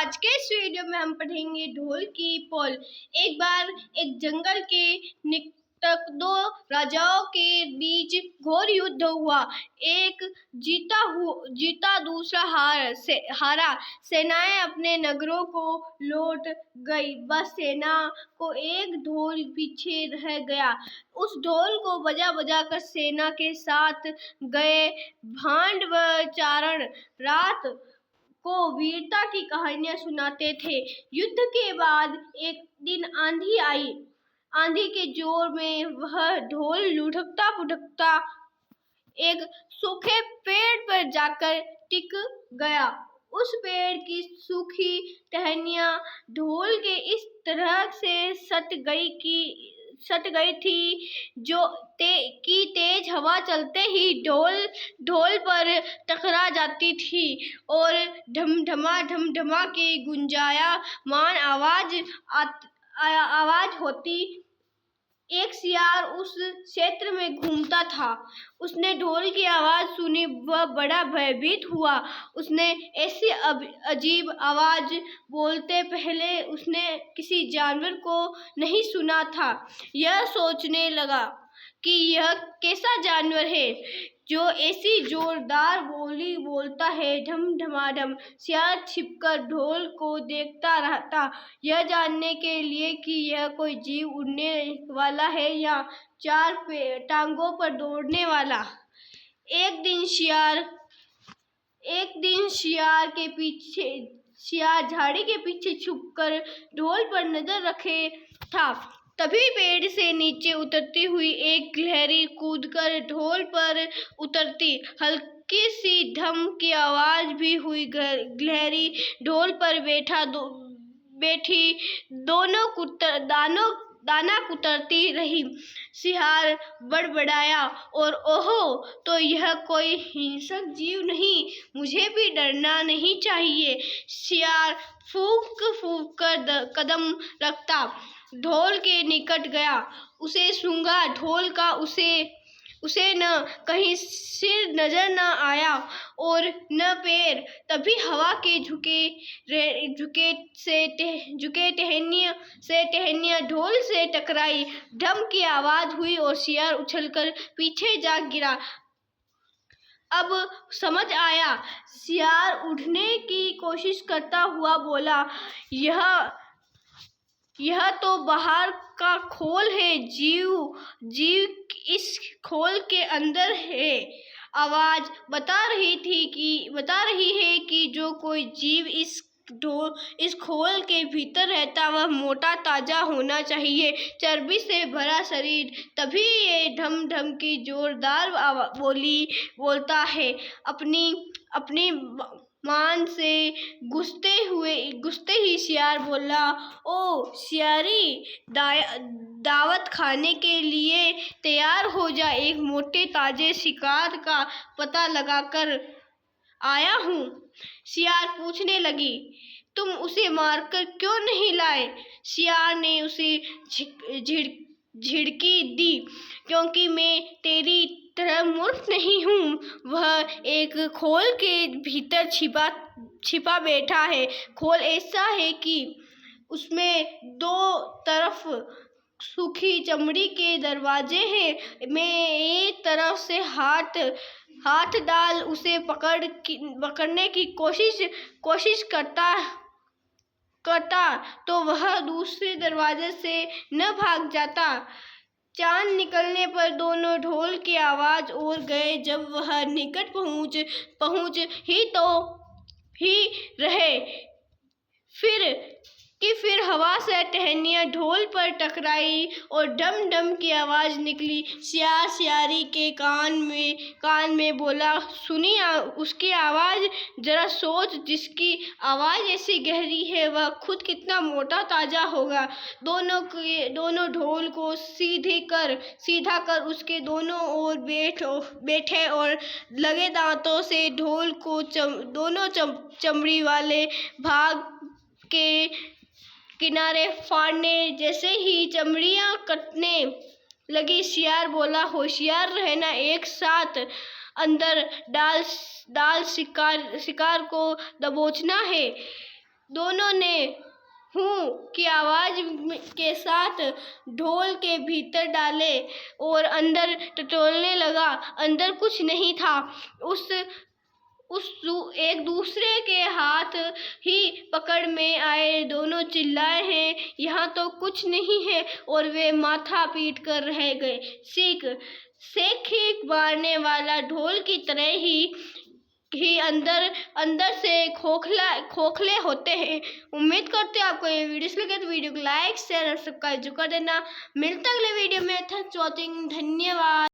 आज के इस वीडियो में हम पढ़ेंगे ढोल की पोल। एक बार एक जंगल के निकट दो राजाओं के बीच घोर युद्ध हुआ। एक जीता दूसरा हारा। सेनाएं अपने नगरों को लौट गई, बस सेना को एक ढोल पीछे रह गया। उस ढोल को बजा बजा कर सेना के साथ गए भांड व चारण रात को वीरता की कहानियां सुनाते थे। युद्ध के बाद एक दिन आंधी आई। आंधी के जोर में वह ढोल लुढ़कता पुढ़कता एक सूखे पेड़ पर जाकर टिक गया। उस पेड़ की सूखी टहनियां ढोल के इस तरह से सट गई थी कि तेज हवा चलते ही ढोल पर टकरा जाती थी और ढमढमा की गुंजायमान आवाज होती। एक सियार उस क्षेत्र में घूमता था। उसने ढोल की आवाज सुनी, वह बड़ा भयभीत हुआ। उसने ऐसी अजीब आवाज बोलते पहले उसने किसी जानवर को नहीं सुना था। यह सोचने लगा कि यह कैसा जानवर है जो ऐसी जोरदार बोली बोलता है। ढमढमाढम सियार छिपकर ढोल को देखता रहता, यह जानने के लिए कि यह कोई जीव उड़ने वाला है या चार टांगों पर दौड़ने वाला। एक दिन शियार झाड़ी के पीछे छुपकर ढोल पर नजर रखे था। तभी पेड़ से नीचे उतरती हुई एक गिलहरी कूदकर ढोल पर उतरती। हल्की सी ढम की आवाज भी हुई। गिलहरी ढोल पर बैठी दाना कुतरती रही। सियार बड़बड़ाया, और ओहो, तो यह कोई हिंसक जीव नहीं, मुझे भी डरना नहीं चाहिए। शियार फूंक कर कदम रखता ढोल के निकट गया। उसे सूंघा ढोल का उसे न कहीं सिर नजर न आया और न पैर। तभी हवा के झुके टहनियां ढोल से टकराई। ढम की आवाज हुई और शियार उछलकर पीछे जा गिरा। अब समझ आया। शियार उठने की कोशिश करता हुआ बोला, यह तो बाहर का खोल है, जीव इस खोल के अंदर है। आवाज बता रही है कि जो कोई जीव इस खोल के भीतर रहता वह मोटा ताजा होना चाहिए, चर्बी से भरा शरीर, तभी ये ढम की जोरदार बोली बोलता है। अपनी मान से गुस्ते ही शियार बोला, ओ शियारी, दावत खाने के लिए तैयार हो जा। एक मोटे ताजे शिकार का पता लगा कर आया हूँ। शियार पूछने लगी, तुम उसे मारकर क्यों नहीं लाए? शियार ने उसे झिड़की दी, क्योंकि मैं तेरी तरह मूर्ख नहीं हूँ। वह एक खोल के भीतर छिपा बैठा है। खोल ऐसा है कि उसमें दो तरफ सूखी चमड़ी के दरवाजे हैं। मैं एक तरफ से हाथ डाल उसे पकड़ने की कोशिश करता तो वह दूसरे दरवाजे से न भाग जाता। चांद निकलने पर दोनों ढोल की आवाज और गए। जब वह निकट पहुंच ही रहे फिर हवा से टहनियां ढोल पर टकराई और ढम की आवाज निकली। शियार शियारी के कान में बोला, सुनी उसकी आवाज? जरा सोच, जिसकी आवाज ऐसी गहरी है वह खुद कितना मोटा ताजा होगा। दोनों ढोल को सीधा कर उसके दोनों ओर बैठे और लगे दांतों से ढोल को दोनों चमड़ी वाले भाग के किनारे फाड़ने। जैसे ही चमड़ियां कटने लगी, शियार बोला, होशियार रहना, एक साथ अंदर डाल शिकार को दबोचना है। दोनों ने हूँ की आवाज के साथ ढोल के भीतर डाले और अंदर टटोलने लगा। अंदर कुछ नहीं था। एक दूसरे के हाथ ही पकड़ में आए। दोनों चिल्लाए हैं, यहाँ तो कुछ नहीं है, और वे माथा पीट कर रह गए। सीख मारने वाला ढोल की तरह ही अंदर से खोखले होते हैं। उम्मीद करते हैं आपको ये वीडियो लगे तो वीडियो को लाइक शेयर और सब्सक्राइब कर देना। मिलता अगले वीडियो में। Thanks for watching. धन्यवाद।